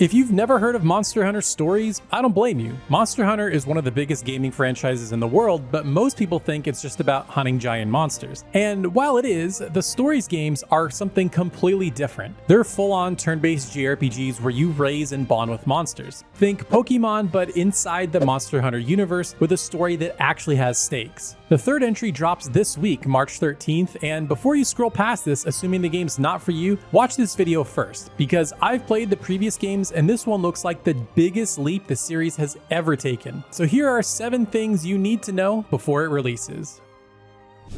If you've never heard of Monster Hunter Stories, I don't blame you. Monster Hunter is one of the biggest gaming franchises in the world, but most people think it's just about hunting giant monsters. And while it is, the Stories games are something completely different. They're full-on turn-based JRPGs where you raise and bond with monsters. Think Pokemon, but inside the Monster Hunter universe with a story that actually has stakes. The third entry drops this week, March 13th, and before you scroll past this, assuming the game's not for you, watch this video first, because I've played the previous games and this one looks like the biggest leap the series has ever taken. So here are 7 things you need to know before it releases.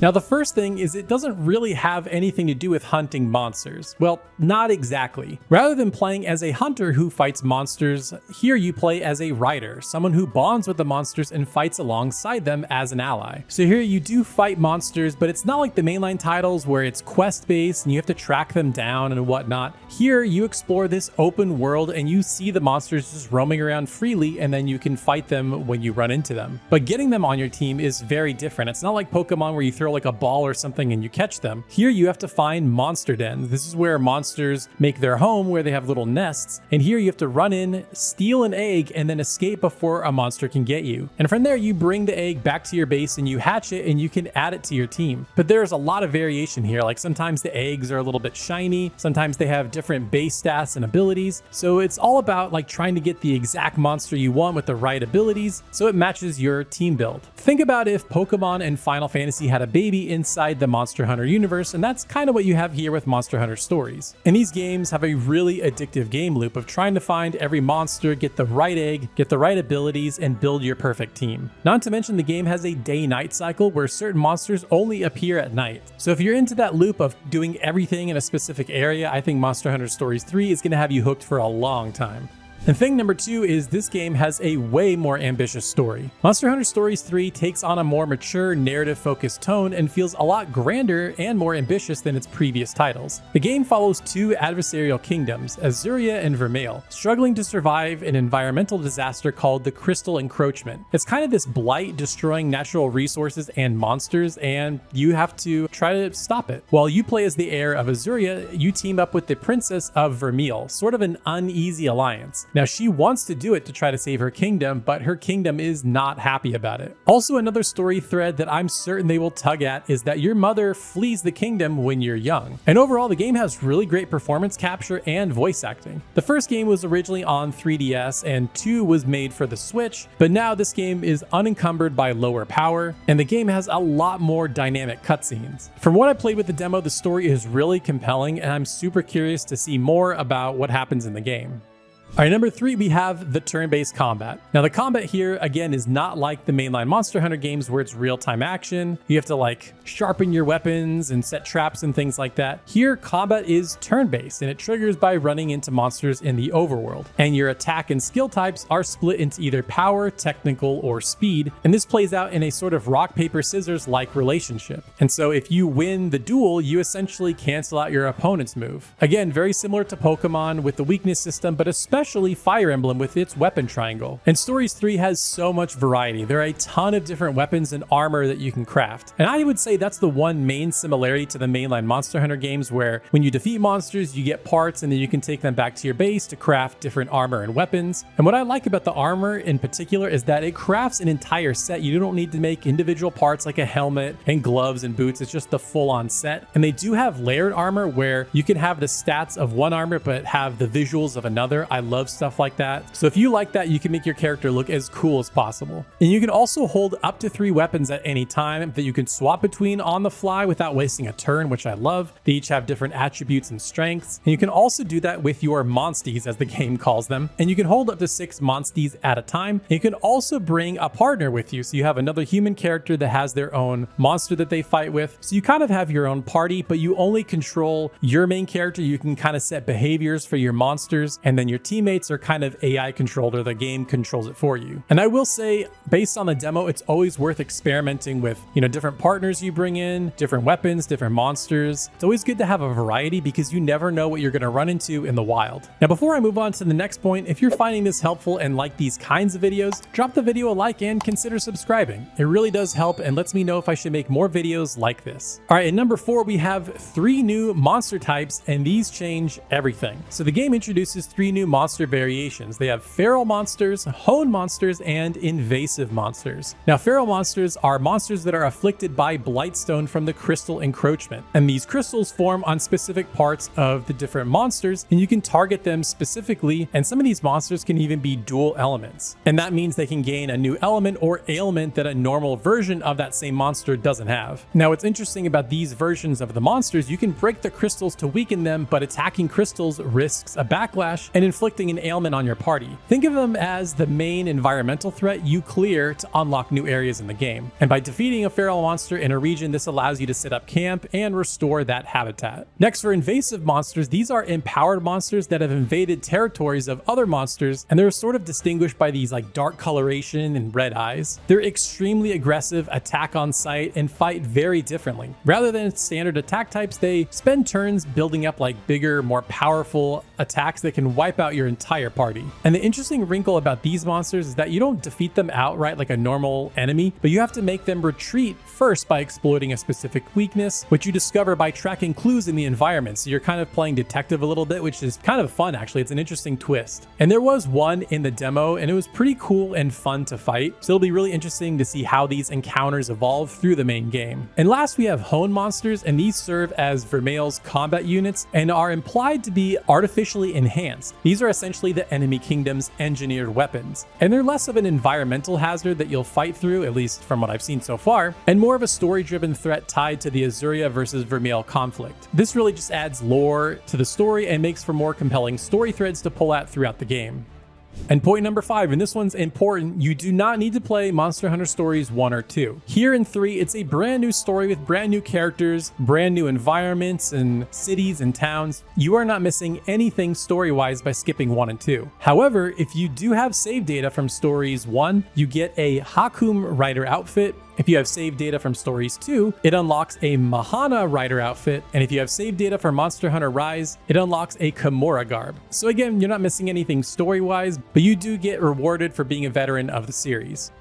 Now the first thing is it doesn't really have anything to do with hunting monsters. Well, not exactly. Rather than playing as a hunter who fights monsters, here you play as a rider, someone who bonds with the monsters and fights alongside them as an ally. So here you do fight monsters, but it's not like the mainline titles where it's quest-based and you have to track them down and whatnot. Here you explore this open world and you see the monsters just roaming around freely, and then you can fight them when you run into them. But getting them on your team is very different. It's not like Pokemon where you throw like a ball or something and you catch them. Here you have to find monster dens. This is where monsters make their home, where they have little nests. And here you have to run in, steal an egg, and then escape before a monster can get you. And from there you bring the egg back to your base and you hatch it and you can add it to your team. But there's a lot of variation here. Like sometimes the eggs are a little bit shiny, sometimes they have different base stats and abilities. So it's all about like trying to get the exact monster you want with the right abilities so it matches your team build. Think about if Pokemon and Final Fantasy had a baby inside the Monster Hunter universe, and that's kind of what you have here with Monster Hunter Stories. And these games have a really addictive game loop of trying to find every monster, get the right egg, get the right abilities, and build your perfect team. Not to mention the game has a day-night cycle where certain monsters only appear at night. So if you're into that loop of doing everything in a specific area, I think Monster Hunter Stories 3 is going to have you hooked for a long time. And thing number 2 is this game has a way more ambitious story. Monster Hunter Stories 3 takes on a more mature, narrative-focused tone and feels a lot grander and more ambitious than its previous titles. The game follows 2 adversarial kingdoms, Azuria and Vermeil, struggling to survive an environmental disaster called the Crystal Encroachment. It's kind of this blight destroying natural resources and monsters, and you have to try to stop it. While you play as the heir of Azuria, you team up with the princess of Vermeil, sort of an uneasy alliance. Now she wants to do it to try to save her kingdom, but her kingdom is not happy about it. Also, another story thread that I'm certain they will tug at is that your mother flees the kingdom when you're young. And overall, the game has really great performance capture and voice acting. The first game was originally on 3DS and 2 was made for the Switch, but now this game is unencumbered by lower power, and the game has a lot more dynamic cutscenes. From what I played with the demo, the story is really compelling, and I'm super curious to see more about what happens in the game. All right, number 3, we have the turn-based combat. Now the combat here, again, is not like the mainline Monster Hunter games where it's real-time action. You have to like sharpen your weapons and set traps and things like that. Here, combat is turn-based and it triggers by running into monsters in the overworld. And your attack and skill types are split into either power, technical, or speed. And this plays out in a sort of rock, paper, scissors-like relationship. And so if you win the duel, you essentially cancel out your opponent's move. Again, very similar to Pokemon with the weakness system, but especially Fire Emblem with its weapon triangle. And Stories 3 has so much variety. There are a ton of different weapons and armor that you can craft. And I would say that's the one main similarity to the mainline Monster Hunter games, where when you defeat monsters, you get parts and then you can take them back to your base to craft different armor and weapons. And what I like about the armor in particular is that it crafts an entire set. You don't need to make individual parts like a helmet and gloves and boots. It's just the full-on set. And they do have layered armor where you can have the stats of one armor but have the visuals of another. I love stuff like that. So if you like that, you can make your character look as cool as possible. And you can also hold up to 3 weapons at any time that you can swap between on the fly without wasting a turn, which I love. They each have different attributes and strengths. And you can also do that with your monsties, as the game calls them. And you can hold up to 6 monsties at a time. And you can also bring a partner with you. So you have another human character that has their own monster that they fight with. So you kind of have your own party, but you only control your main character. You can kind of set behaviors for your monsters, and then your teammates are kind of AI controlled, or the game controls it for you. And I will say, based on the demo, it's always worth experimenting with, different partners you bring in, different weapons, different monsters. It's always good to have a variety because you never know what you're going to run into in the wild. Now, before I move on to the next point, if you're finding this helpful and like these kinds of videos, drop the video a like and consider subscribing. It really does help and lets me know if I should make more videos like this. All right, and number 4, we have 3 new monster types, and these change everything. So the game introduces 3 new monster monster variations. They have feral monsters, hone monsters, and invasive monsters. Now, feral monsters are monsters that are afflicted by blightstone from the crystal encroachment, and these crystals form on specific parts of the different monsters, and you can target them specifically, and some of these monsters can even be dual elements. And that means they can gain a new element or ailment that a normal version of that same monster doesn't have. Now, what's interesting about these versions of the monsters, you can break the crystals to weaken them, but attacking crystals risks a backlash and inflicting an ailment on your party. Think of them as the main environmental threat you clear to unlock new areas in the game. And by defeating a feral monster in a region, this allows you to set up camp and restore that habitat. Next, for invasive monsters, these are empowered monsters that have invaded territories of other monsters, and they're sort of distinguished by these like dark coloration and red eyes. They're extremely aggressive, attack on sight, and fight very differently. Rather than standard attack types, they spend turns building up like bigger, more powerful attacks that can wipe out your entire party. And the interesting wrinkle about these monsters is that you don't defeat them outright like a normal enemy, but you have to make them retreat first by exploiting a specific weakness, which you discover by tracking clues in the environment. So you're kind of playing detective a little bit, which is kind of fun actually. It's an interesting twist. And there was one in the demo, and it was pretty cool and fun to fight. So it'll be really interesting to see how these encounters evolve through the main game. And last, we have hone monsters, and these serve as Vermeil's combat units and are implied to be artificially enhanced. These are essentially the enemy kingdom's engineered weapons, and they're less of an environmental hazard that you'll fight through, at least from what I've seen so far, and more of a story-driven threat tied to the Azuria versus Vermeil conflict. This really just adds lore to the story and makes for more compelling story threads to pull at throughout the game. And point number 5, and this one's important, you do not need to play Monster Hunter Stories 1 or 2. Here in 3, it's a brand new story with brand new characters, brand new environments and cities and towns. You are not missing anything story-wise by skipping 1 and 2. However, if you do have save data from Stories 1, you get a Hakum Rider outfit. If you have saved data from Stories 2, it unlocks a Mahana Rider outfit, and if you have saved data for Monster Hunter Rise, it unlocks a Kimura garb. So again, you're not missing anything story-wise, but you do get rewarded for being a veteran of the series.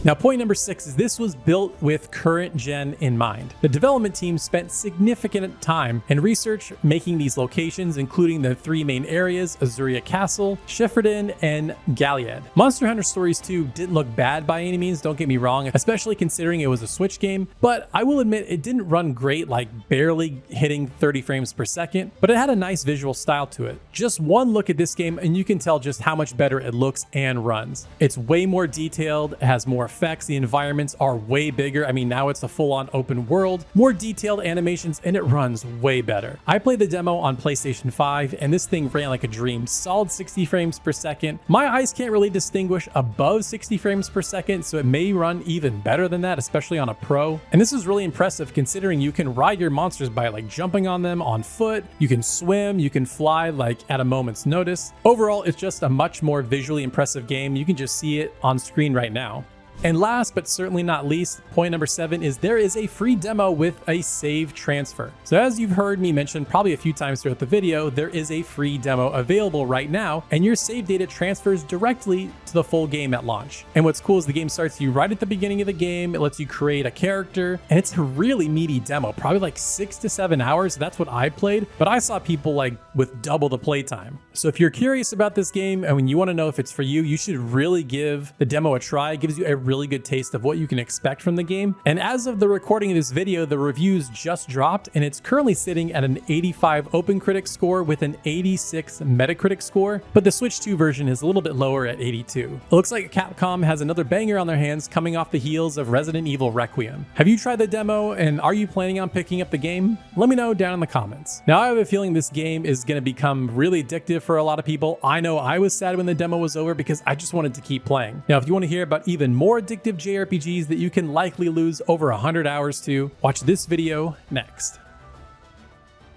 Now, point number 6 is this was built with current gen in mind. The development team spent significant time and research making these locations, including the 3 main areas, Azuria Castle, Shifferden, and Galliad. Monster Hunter Stories 2 didn't look bad by any means, don't get me wrong, especially considering it was a Switch game, but I will admit it didn't run great, like barely hitting 30 frames per second, but it had a nice visual style to it. Just one look at this game and you can tell just how much better it looks and runs. It's way more detailed, it has more effects, the environments are way bigger. I mean, now it's a full-on open world, more detailed animations, and it runs way better. I played the demo on PlayStation 5, and this thing ran like a dream, solid 60 frames per second. My eyes can't really distinguish above 60 frames per second, so it may run even better than that, especially on a Pro. And this is really impressive considering you can ride your monsters by like jumping on them on foot, you can swim, you can fly like at a moment's notice. Overall, it's just a much more visually impressive game. You can just see it on screen right now. And last but certainly not least, point number 7 is there is a free demo with a save transfer. So as you've heard me mention probably a few times throughout the video, there is a free demo available right now, and your save data transfers directly to the full game at launch. And what's cool is the game starts you right at the beginning of the game. It lets you create a character, and it's a really meaty demo, probably like 6 to 7 hours. That's what I played, but I saw people like with double the playtime. So if you're curious about this game and when you want to know if it's for you, you should really give the demo a try. It gives you a really good taste of what you can expect from the game. And as of the recording of this video, the reviews just dropped, and it's currently sitting at an 85 OpenCritic score with an 86 Metacritic score, but the Switch 2 version is a little bit lower at 82. It looks like Capcom has another banger on their hands coming off the heels of Resident Evil Requiem. Have you tried the demo, and are you planning on picking up the game? Let me know down in the comments. Now, I have a feeling this game is going to become really addictive for a lot of people. I know I was sad when the demo was over because I just wanted to keep playing. Now, if you want to hear about even more addictive JRPGs that you can likely lose over 100 hours to, watch this video next.